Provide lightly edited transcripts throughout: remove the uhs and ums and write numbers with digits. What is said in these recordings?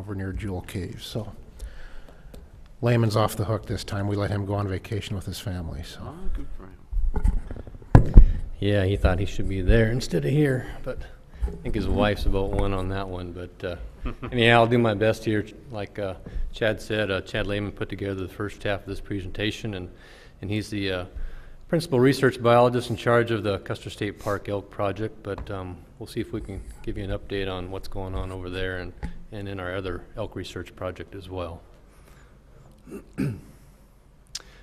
over near Jewel Cave. So Leaman's off the hook this time. We let him go on vacation with his family. So. Oh, good for him. Yeah, he thought he should be there instead of here, but I think his wife's about one on that one. But anyhow, I'll do my best here. Like Chad said, Chad Leaman put together the first half of this presentation, and he's the principal research biologist in charge of the Custer State Park Elk Project. But we'll see if we can give you an update on what's going on over there and in our other elk research project as well.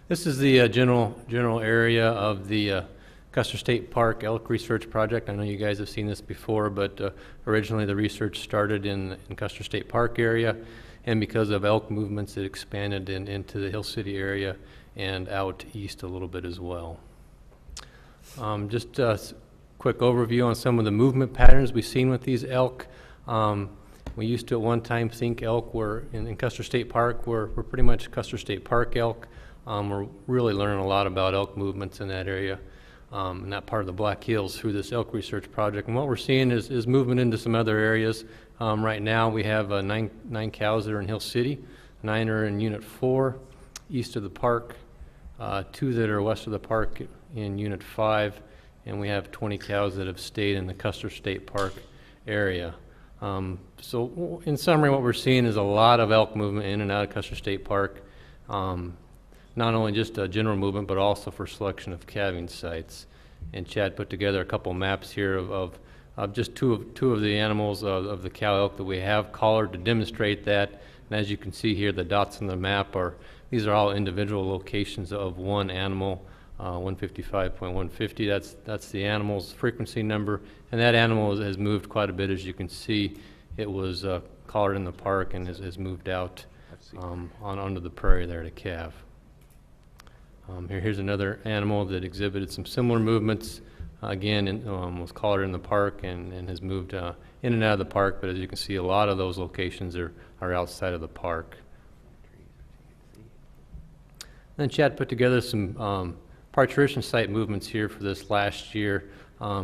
This is the general area of the Custer State Park Elk Research Project. I know you guys have seen this before, but originally the research started in Custer State Park area, and because of elk movements, it expanded into the Hill City area and out east a little bit as well. Just a quick overview on some of the movement patterns we've seen with these elk. We used to at one time think elk were in Custer State Park were pretty much Custer State Park elk. We're really learning a lot about elk movements in that area. And that part of the Black Hills through this elk research project. And what we're seeing is movement into some other areas. Right now we have nine cows that are in Hill City, 9 are in Unit 4 east of the park, 2 that are west of the park in Unit 5, and we have 20 cows that have stayed in the Custer State Park area. So in summary, what we're seeing is a lot of elk movement in and out of Custer State Park. Not only just a general movement, but also for selection of calving sites. And Chad put together a couple maps here of just two of the animals of the cow elk that we have collared to demonstrate that. And as you can see here, the dots on the map these are all individual locations of one animal, 155.150. That's the animal's frequency number, and that animal has moved quite a bit. As you can see, it was collared in the park and has moved out onto the prairie there to calve. Here's another animal that exhibited some similar movements. Again, was collared in the park and has moved in and out of the park, but as you can see, a lot of those locations are outside of the park. Then Chad put together some parturition site movements here for this last year,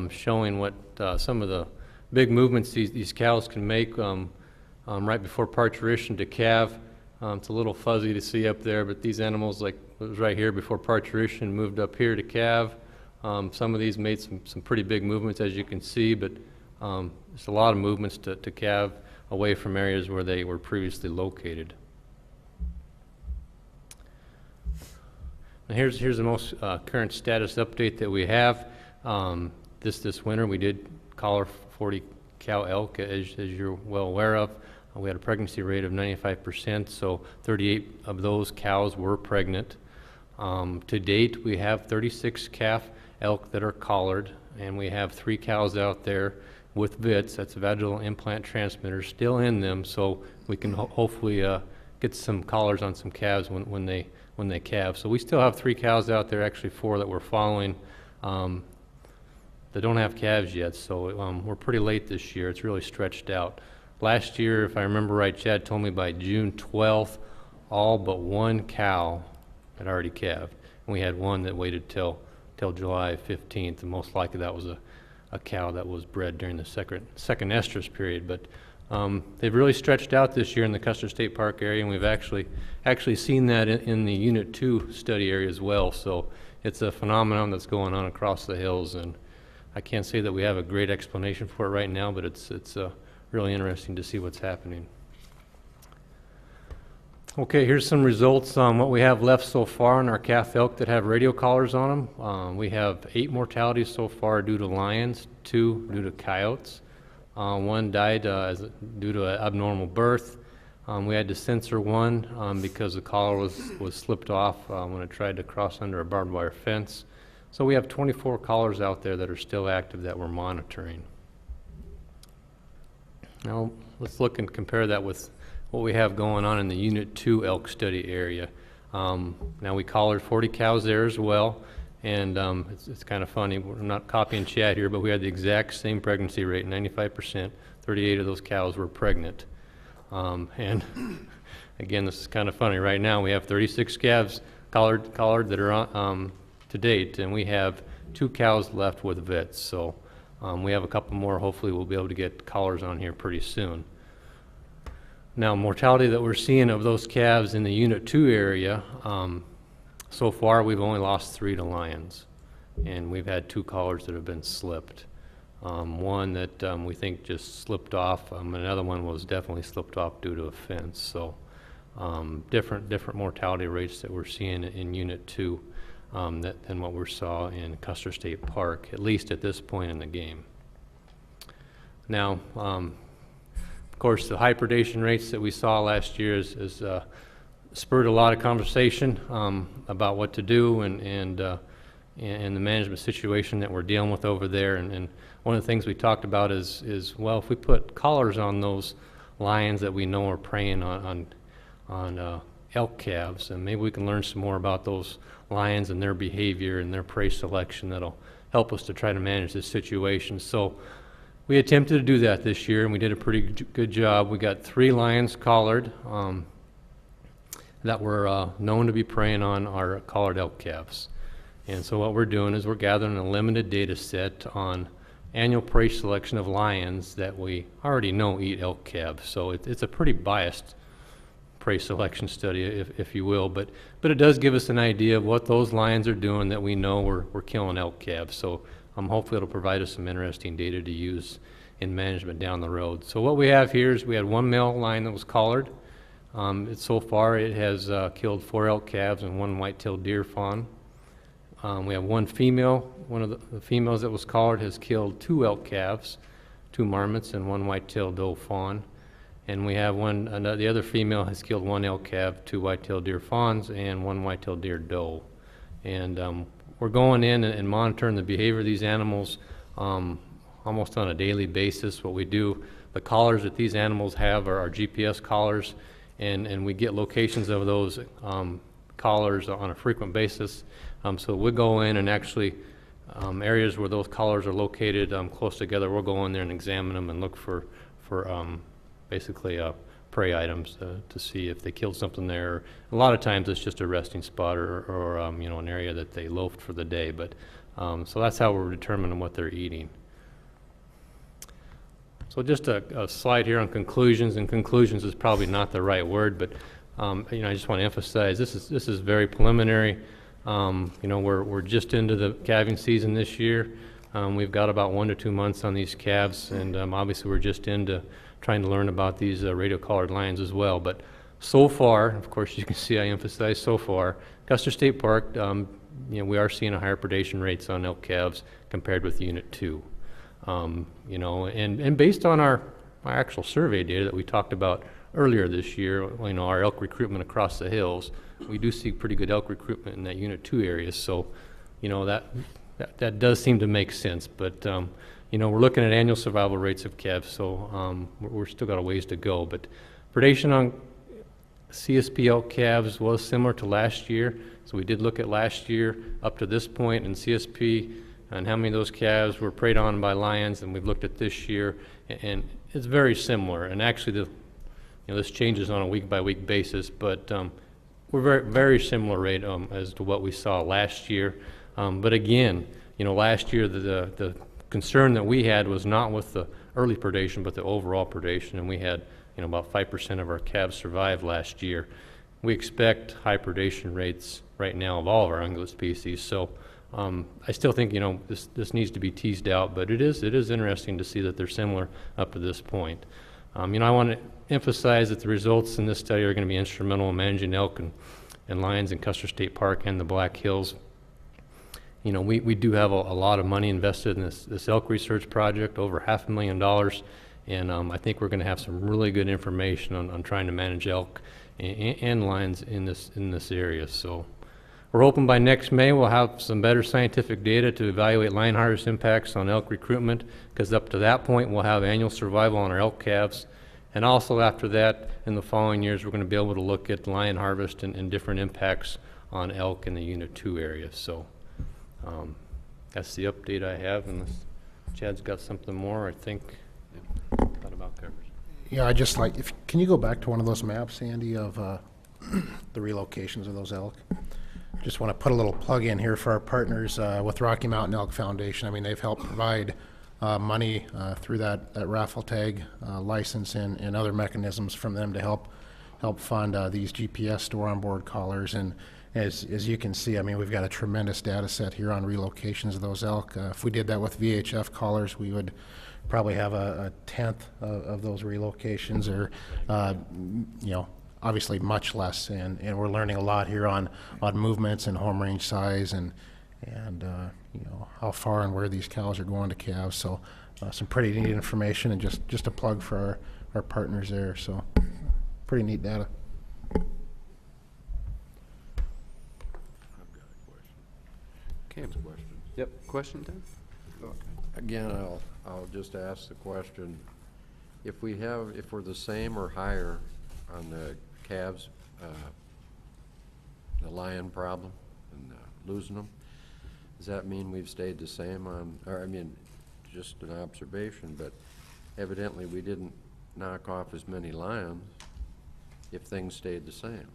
showing what some of the big movements these cows can make right before parturition to calve. It's a little fuzzy to see up there, but these animals, like it was right here before parturition, moved up here to calve. Some of these made some pretty big movements, as you can see, but there's a lot of movements to calve away from areas where they were previously located. Now here's the most current status update that we have. This winter we did collar 40 cow elk, as you're well aware of. We had a pregnancy rate of 95%, so 38 of those cows were pregnant. To date, we have 36 calf elk that are collared, and we have 3 cows out there with VITs, that's vaginal implant transmitters, still in them, so we can hopefully get some collars on some calves when they calve. So we still have 3 cows out there, actually 4 that we're following that don't have calves yet, so we're pretty late this year. It's really stretched out. Last year, if I remember right, Chad told me by June 12th, all but 1 cow had already calved. And we had 1 that waited till July 15th, and most likely that was a cow that was bred during the second estrus period. But they've really stretched out this year in the Custer State Park area, and we've actually seen that in the Unit 2 study area as well. So it's a phenomenon that's going on across the hills, and I can't say that we have a great explanation for it right now, but it's really interesting to see what's happening. Okay, here's some results on what we have left so far in our calf elk that have radio collars on them. We have 8 mortalities so far due to lions, 2 due to coyotes. 1 died due to an abnormal birth. We had to censor 1 because the collar was slipped off when it tried to cross under a barbed wire fence. So we have 24 collars out there that are still active that we're monitoring. Now let's look and compare that with what we have going on in the Unit 2 elk study area. Now we collared 40 cows there as well, and it's kind of funny, we're not copying Chad here, but we had the exact same pregnancy rate, 95%. 38 of those cows were pregnant. And again, this is kind of funny. Right now we have 36 calves collared that are on, to date, and we have 2 cows left with VITs. So we have a couple more. Hopefully we'll be able to get collars on here pretty soon. Now, mortality that we're seeing of those calves in the Unit 2 area, so far we've only lost 3 to lions, and we've had 2 collars that have been slipped. One that we think just slipped off, another one was definitely slipped off due to a fence. So different mortality rates that we're seeing in Unit 2 than what we saw in Custer State Park, at least at this point in the game. Now, of course, the high predation rates that we saw last year has spurred a lot of conversation about what to do and the management situation that we're dealing with over there. And one of the things we talked about is well, if we put collars on those lions that we know are preying on elk calves, and maybe we can learn some more about those lions and their behavior and their prey selection that'll help us to try to manage this situation. So we attempted to do that this year, and we did a pretty good job. We got 3 lions collared that were known to be preying on our collared elk calves. And so what we're doing is we're gathering a limited data set on annual prey selection of lions that we already know eat elk calves. So it's a pretty biased prey selection study, if you will, but it does give us an idea of what those lions are doing that we know we're killing elk calves. So hopefully it'll provide us some interesting data to use in management down the road. So what we have here is we had 1 male lion that was collared. So far it has killed 4 elk calves and 1 white-tailed deer fawn. We have 1 female. One of the females that was collared has killed 2 elk calves, 2 marmots, and 1 white-tailed doe fawn. And we have the other female has killed 1 elk calf, 2 white-tailed deer fawns, and 1 white-tailed deer doe. And we're going in and monitoring the behavior of these animals almost on a daily basis. What we do, the collars that these animals have are our GPS collars, and we get locations of those collars on a frequent basis. So we'll go in and actually areas where those collars are located close together, we'll go in there and examine them and look for basically prey items to see if they killed something there. A lot of times it's just a resting spot or an area that they loafed for the day. But so that's how we're determining what they're eating. So just a slide here on conclusions, and conclusions is probably not the right word, but I just want to emphasize this is very preliminary. We're just into the calving season this year. We've got about 1 to 2 months on these calves, and obviously we're just into trying to learn about these radio collared lions as well. But so far, of course, you can see I emphasize so far, Custer State Park, we are seeing a higher predation rates on elk calves compared with Unit 2. And based on our actual survey data that we talked about earlier this year, our elk recruitment across the hills, we do see pretty good elk recruitment in that Unit 2 area. So, that does seem to make sense. But, we're looking at annual survival rates of calves, so we're still got a ways to go. But predation on CSP elk calves was similar to last year. So we did look at last year up to this point in CSP and how many of those calves were preyed on by lions, and we've looked at this year, and it's very similar. And actually, this changes on a week-by-week basis, but we're very, very similar rate as to what we saw last year. But again, last year the concern that we had was not with the early predation, but the overall predation, and we had about 5% of our calves survive last year. We expect high predation rates right now of all of our ungulate species. So I still think this needs to be teased out, but it is interesting to see that they're similar up to this point. I want to emphasize that the results in this study are going to be instrumental in managing elk and lions in Custer State Park and the Black Hills. We do have a lot of money invested in this elk research project, over $500,000, and I think we're going to have some really good information on trying to manage elk and lions in this area. So we're hoping by next May we'll have some better scientific data to evaluate lion harvest impacts on elk recruitment, because up to that point we'll have annual survival on our elk calves. And also after that, in the following years, we're going to be able to look at lion harvest and different impacts on elk in the Unit 2 area. So that's the update I have, unless Chad's got something more. I think that about covers. Yeah, I just can you go back to one of those maps, Andy, of the relocations of those elk? Just want to put a little plug in here for our partners with Rocky Mountain Elk Foundation. I mean, they've helped provide money through that raffle tag license and other mechanisms from them to help fund these GPS store on board collars. And as you can see, I mean, we've got a tremendous data set here on relocations of those elk. If we did that with VHF collars, we would probably have a tenth of those relocations, or you know, obviously much less. And we're learning a lot here on movements and home range size and you know, how far and where these cows are going to calves. So some pretty neat information, and just a plug for our partners there. So pretty neat data. Okay. Yep. Question, Tim? Again, I'll just ask the question, if we're the same or higher on the calves, the lion problem and losing them, does that mean we've stayed the same on, or I mean, just an observation, but evidently we didn't knock off as many lions if things stayed the same.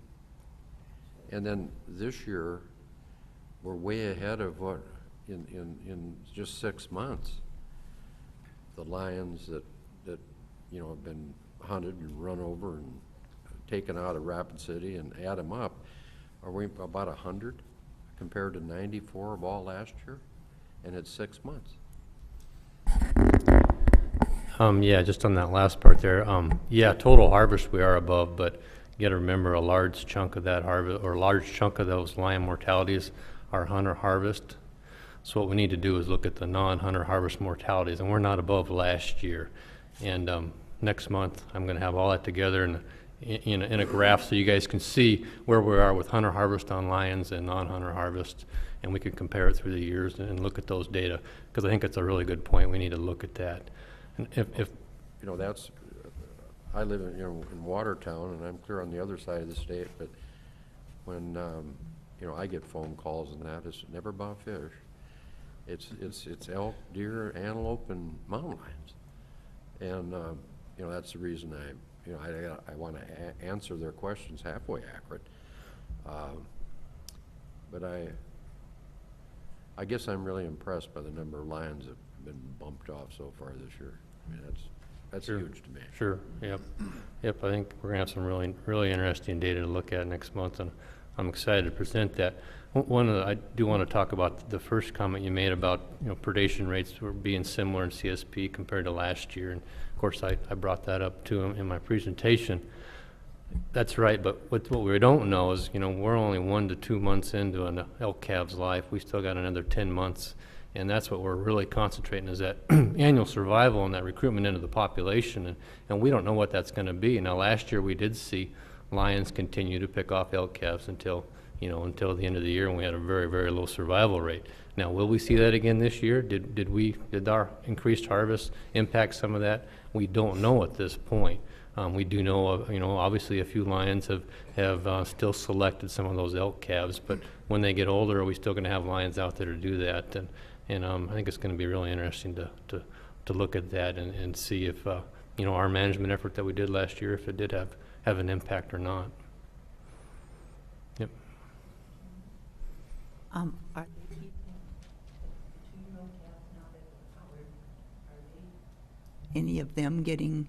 And then this year, we're way ahead of what, in just 6 months, the lions that you know, have been hunted and run over and taken out of Rapid City, and add them up, are we about 100 compared to 94 of all last year? And it's 6 months. Yeah, just on that last part there, yeah, total harvest we are above, but you gotta remember a large chunk of that harvest, or a large chunk of those lion mortalities are hunter harvest. So what we need to do is look at the non-hunter harvest mortalities, and we're not above last year. And next month, I'm gonna have all that together in a graph so you guys can see where we are with hunter harvest on lions and non-hunter harvest, and we can compare it through the years and look at those data, because I think it's a really good point. We need to look at that. And if You know, that's, I live in, you know, in Watertown, and I'm clear on the other side of the state, but when, you know, I get phone calls and that, it's never about fish. It's elk, deer, antelope, and mountain lions. And, you know, that's the reason I want to answer their questions halfway accurate. But I guess I'm really impressed by the number of lions that have been bumped off so far this year. I mean, that's Sure. huge to me. Sure, yep. Yep, I think we're gonna have some really interesting data to look at next month, and I'm excited to present that. I do want to talk about the first comment you made about, you know, predation rates were being similar in CSP compared to last year, and of course I brought that up to him in my presentation. That's right, but what we don't know is, you know, we're only 1 to 2 months into an elk calf's life. We still got another 10 months, and that's what we're really concentrating, is that annual survival and that recruitment into the population, and we don't know what that's going to be. Now, last year we did see lions continue to pick off elk calves until the end of the year, and we had a very low survival rate. Now, will we see that again this year? Did our increased harvest impact some of that? We don't know at this point. We do know, you know, obviously a few lions have still selected some of those elk calves, but when they get older, are we still going to have lions out there to do that? And I think it's going to be really interesting to look at that and see if, you know, our management effort that we did last year, if it did have an impact or not. Yep. Are they keeping 2-year-old calves now that they're collared? Are they, any of them getting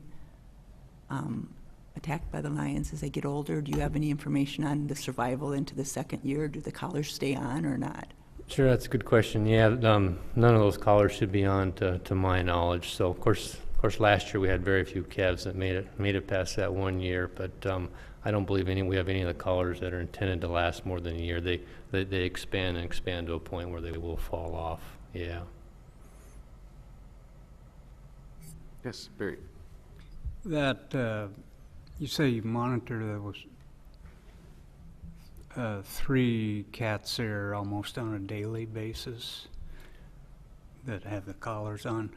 attacked by the lions as they get older? Do you have any information on the survival into the second year? Do the collars stay on or not? Sure, that's a good question. Yeah, none of those collars should be on to my knowledge. So of course last year we had very few calves that made it past that 1 year, but I don't believe we have any of the collars that are intended to last more than a year. They expand to a point where they will fall off. Yeah. Yes, Barry. That, you say you monitor those 3 cats there almost on a daily basis that have the collars on.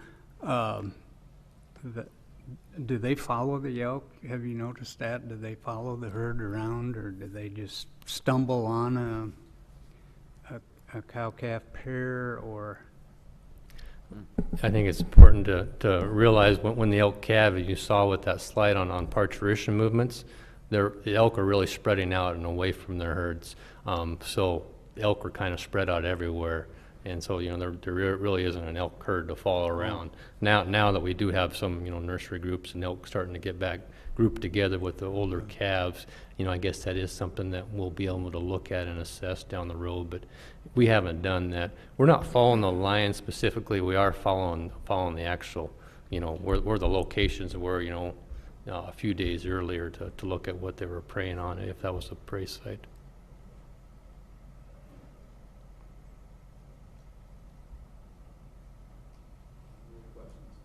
Do they follow the elk? Have you noticed that? Do they follow the herd around, or do they just stumble on a cow-calf pair, or? I think it's important to realize when the elk calve, as you saw with that slide on parturition movements, the elk are really spreading out and away from their herds. So the elk are kind of spread out everywhere, And so, you know, there really isn't an elk herd to follow around. Now that we do have some, you know, nursery groups and elk starting to get back grouped together with the older calves, you know, I guess that is something that we'll be able to look at and assess down the road, but we haven't done that. We're not following the lion specifically, we are following the actual, you know, where the locations were, you know, a few days earlier to look at what they were preying on, if that was a prey site.